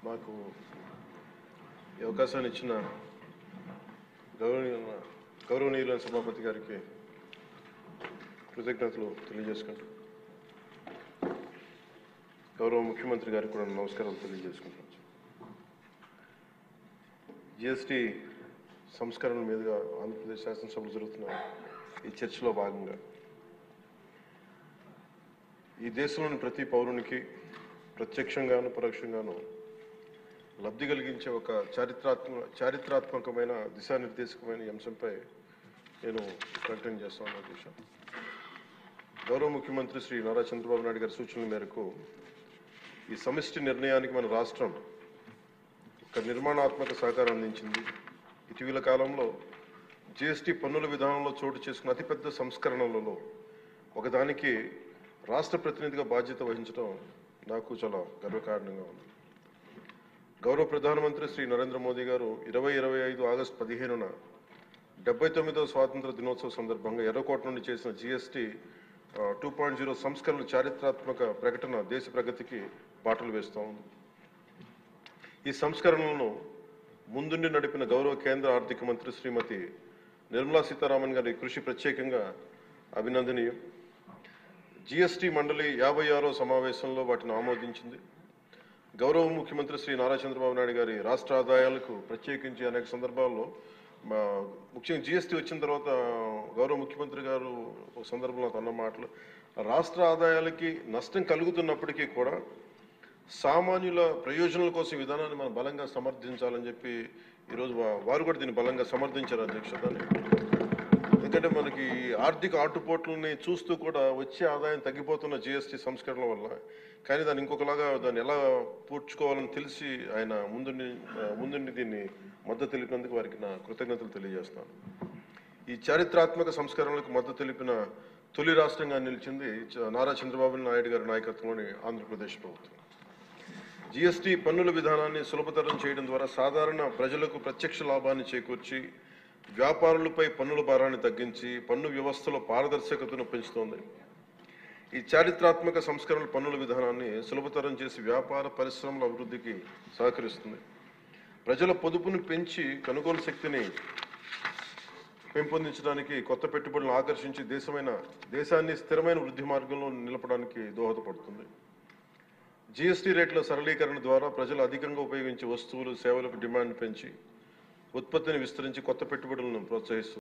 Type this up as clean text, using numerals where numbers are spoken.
మాకు ఈ అవకాశాన్ని ఇచ్చిన గౌరవనీయులైన సభాపతి గారికి కృతజ్ఞతలు తెలియజేసుకుంటూ గౌరవ ముఖ్యమంత్రి గారికి కూడా నమస్కారాలు తెలియజేసుకుంటున్నాను. జిఎస్టీ సంస్కరణ మీదుగా ఆంధ్రప్రదేశ్ శాసనసభలో జరుగుతున్న ఈ చర్చలో భాగంగా ఈ దేశంలోని ప్రతి పౌరునికి ప్రత్యక్షంగాను పరోక్షంగాను లబ్ధి కలిగించే ఒక చారిత్రాత్మకమైన దిశానిర్దేశకమైన అంశంపై నేను ప్రకటన చేస్తాను. అధ్యక్ష, గౌరవ ముఖ్యమంత్రి శ్రీ నారా చంద్రబాబు నాయుడు గారి సూచనల మేరకు ఈ సమిష్టి నిర్ణయానికి మన రాష్ట్రం ఒక నిర్మాణాత్మక సహకారం అందించింది. ఇటీవల కాలంలో జిఎస్టీ పన్నుల విధానంలో చోటు చేసుకున్న అతిపెద్ద సంస్కరణలలో ఒకదానికి రాష్ట్ర ప్రతినిధిగా బాధ్యత వహించడం నాకు చాలా గర్వకారణంగా ఉంది. గౌరవ ప్రధానమంత్రి శ్రీ నరేంద్ర మోదీ గారు 2025 ఆగస్టు 15న 79వ స్వాతంత్ర దినోత్సవ సందర్భంగా ఎర్రకోట నుండి చేసిన జిఎస్టీ 2.0 సంస్కరణల చారిత్రాత్మక ప్రకటన దేశ ప్రగతికి బాటలు వేస్తూ ఉంది. ఈ సంస్కరణలను ముందుండి నడిపిన గౌరవ కేంద్ర ఆర్థిక మంత్రి శ్రీమతి నిర్మలా సీతారామన్ గారి కృషి ప్రత్యేకంగా అభినందనీయం. జిఎస్టీ మండలి 56వ సమావేశంలో వాటిని ఆమోదించింది. గౌరవ ముఖ్యమంత్రి శ్రీ నారా చంద్రబాబు నాయుడు గారి రాష్ట్ర ఆదాయాలకు ప్రత్యేకించి అనేక సందర్భాల్లో ముఖ్యంగా జిఎస్టీ వచ్చిన తర్వాత గౌరవ ముఖ్యమంత్రి గారు ఒక సందర్భంలో అన్న మాటలు రాష్ట్ర ఆదాయాలకి నష్టం కలుగుతున్నప్పటికీ కూడా సామాన్యుల ప్రయోజనాల కోసం విధానాన్ని మనం బలంగా సమర్థించాలని చెప్పి ఈరోజు వారు కూడా దీన్ని బలంగా సమర్థించారు. అధ్యక్ష, దాన్ని ఎందుకంటే మనకి ఆర్థిక ఆటుపోట్లని చూస్తూ కూడా వచ్చే ఆదాయం తగ్గిపోతున్న జిఎస్టీ సంస్కరణల వల్ల, కానీ దాన్ని ఇంకొకలాగా దాన్ని ఎలా పూడ్చుకోవాలని తెలిసి ఆయన ముందుండి దీన్ని మద్దతు తెలిపినందుకు వారికి నా కృతజ్ఞతలు తెలియజేస్తాను. ఈ చారిత్రాత్మక సంస్కరణలకు మద్దతు తెలిపిన తొలి రాష్ట్రంగా నిలిచింది నారా చంద్రబాబు నాయుడు గారి నాయకత్వంలోని ఆంధ్రప్రదేశ్ ప్రభుత్వం. జిఎస్టీ పన్నుల విధానాన్ని సులభతరం చేయడం ద్వారా సాధారణ ప్రజలకు ప్రత్యక్ష లాభాన్ని చేకూర్చి వ్యాపారులపై పన్నుల భారాన్ని తగ్గించి పన్ను వ్యవస్థలో పారదర్శకతను పెంచుతోంది. ఈ చారిత్రాత్మక సంస్కరణల పన్నుల విధానాన్ని సులభతరం చేసి వ్యాపార పరిశ్రమల అభివృద్ధికి సహకరిస్తుంది. ప్రజల పొదుపును పెంచి కొనుగోలు శక్తిని పెంపొందించడానికి, కొత్త పెట్టుబడులను ఆకర్షించి దేశాన్ని స్థిరమైన వృద్ధి మార్గంలో నిలపడానికి దోహదపడుతుంది. జిఎస్టీ రేట్ల సరళీకరణ ద్వారా ప్రజలు అధికంగా ఉపయోగించే వస్తువులు సేవలకు డిమాండ్ పెంచి ఉత్పత్తిని విస్తరించి కొత్త పెట్టుబడులను ప్రోత్సహిస్తుంది.